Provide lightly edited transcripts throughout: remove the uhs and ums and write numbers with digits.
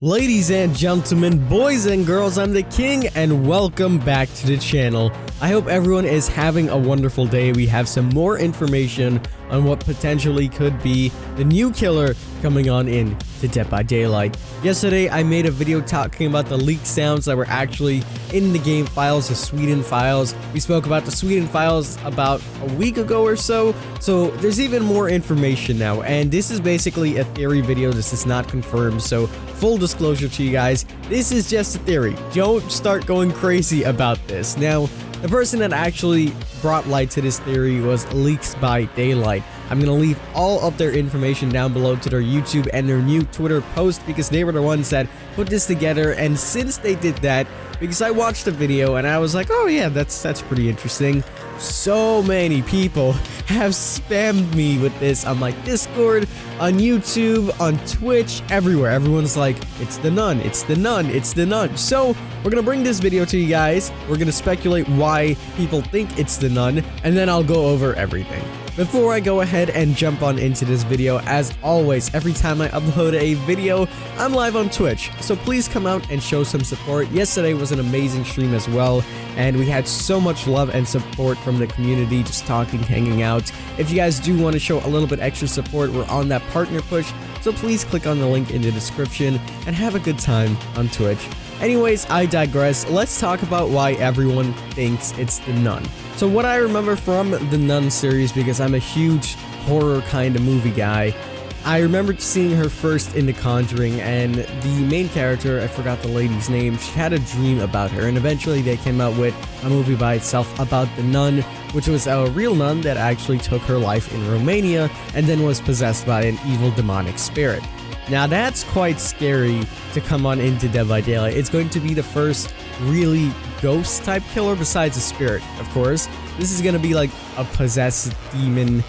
Ladies and gentlemen, boys and girls, I'm the King and welcome back to the channel. I hope everyone is having a wonderful day. We have some more information on what potentially could be the new killer coming on in to Dead by Daylight. Yesterday, I made a video talking about the leaked sounds that were actually in the game files, the Sweden files. We spoke about the Sweden files about a week ago or so there's even more information now, and this is basically a theory video. This is not confirmed, so full disclosure to you guys, this is just a theory. Don't start going crazy about this. Now, the person that actually brought light to this theory was Leaks by Daylight. I'm going to leave all of their information down below to their YouTube and their new Twitter post because they were the ones that put this together. And since they did that, because I watched the video and I was like, oh yeah, that's pretty interesting. So many people have spammed me with this on my Discord, on YouTube, on Twitch, everywhere. Everyone's like, it's the nun, it's the nun, it's the nun. So we're gonna bring this video to you guys. We're gonna speculate why people think it's the nun, and then I'll go over everything. Before I go ahead and jump on into this video, as always, every time I upload a video, I'm live on Twitch, so please come out and show some support. Yesterday was an amazing stream as well, and we had so much love and support from the community, just talking, hanging out. If you guys do want to show a little bit extra support, we're on that partner push, so please click on the link in the description and have a good time on Twitch. Anyways, I digress. Let's talk about why everyone thinks it's the nun. So what I remember from the Nun series, because I'm a huge horror kind of movie guy, I remember seeing her first in The Conjuring, and the main character, I forgot the lady's name, she had a dream about her, and eventually they came out with a movie by itself about the nun, which was a real nun that actually took her life in Romania and then was possessed by an evil demonic spirit. Now that's quite scary to come on into Dead by Daylight. It's going to be the first really ghost type killer besides a spirit, of course. This is going to be like a possessed demon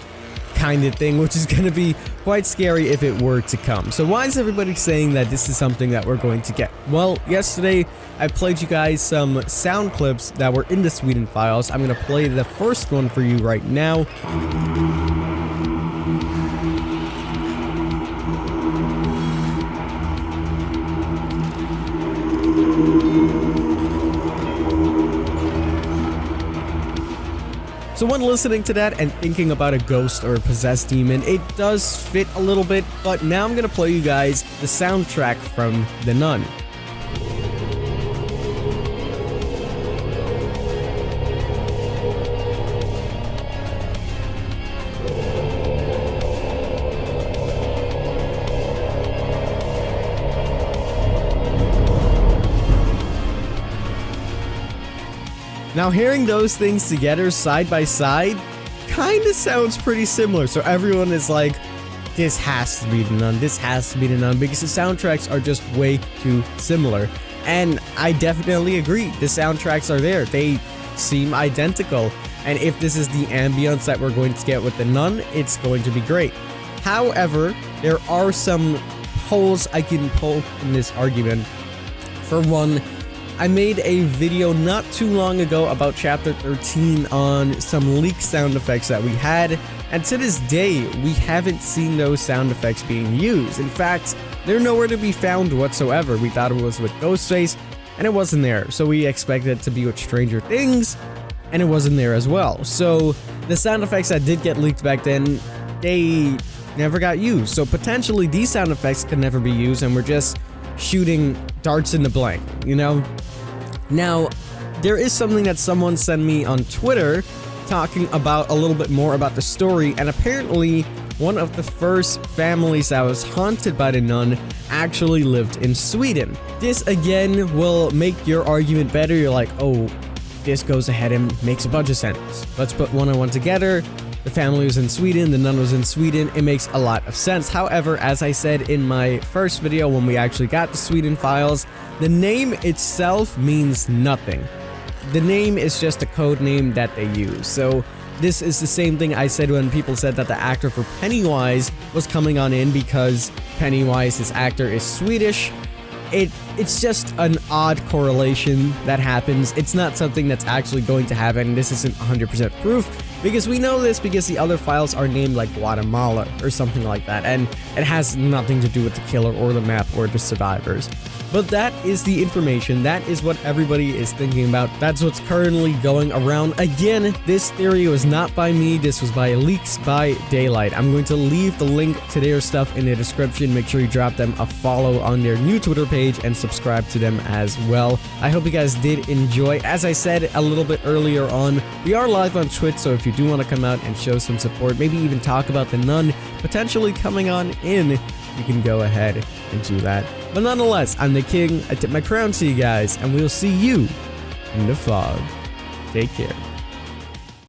kind of thing, which is going to be quite scary if it were to come. So why is everybody saying that this is something that we're going to get? Well, yesterday I played you guys some sound clips that were in the Sweden files. I'm going to play the first one for you right now. So when listening to that and thinking about a ghost or a possessed demon, it does fit a little bit, but now I'm gonna play you guys the soundtrack from The Nun. Now, hearing those things together side by side kind of sounds pretty similar. So everyone is like, this has to be the nun, this has to be the nun, because the soundtracks are just way too similar. And I definitely agree. The soundtracks are there. They seem identical. And if this is the ambience that we're going to get with the nun, it's going to be great. However, there are some holes I can poke in this argument. For one, I made a video not too long ago about chapter 13 on some leaked sound effects that we had, and to this day, we haven't seen those sound effects being used. In fact, they're nowhere to be found whatsoever. We thought it was with Ghostface, and it wasn't there. So we expected it to be with Stranger Things, and it wasn't there as well. So the sound effects that did get leaked back then, they never got used. So potentially these sound effects could never be used, and we're just shooting darts in the blank, you know? Now, there is something that someone sent me on Twitter talking about a little bit more about the story, and apparently one of the first families that was haunted by the nun actually lived in Sweden. This again will make your argument better. You're like, oh, this goes ahead and makes a bunch of sense. Let's put one and one together. The family was in Sweden, the nun was in Sweden. It makes a lot of sense. However, as I said in my first video when we actually got the Sweden files, the name itself means nothing. The name is just a code name that they use. So this is the same thing I said when people said that the actor for Pennywise was coming on in because Pennywise, his actor, is Swedish. It's just an odd correlation that happens. It's not something that's actually going to happen. This isn't 100% proof. Because we know this because the other files are named like Guatemala or something like that, and it has nothing to do with the killer or the map or the survivors. But that is the information, that is what everybody is thinking about, that's what's currently going around. Again, this theory was not by me, this was by Leaks by Daylight. I'm going to leave the link to their stuff in the description. Make sure you drop them a follow on their new Twitter page and subscribe to them as well. I hope you guys did enjoy. As I said a little bit earlier on, we are live on Twitch, so if you do want to come out and show some support, maybe even talk about the nun potentially coming on in, you can go ahead and do that. But nonetheless, I'm the King, I tip my crown to you guys, and we'll see you in the fog. Take care.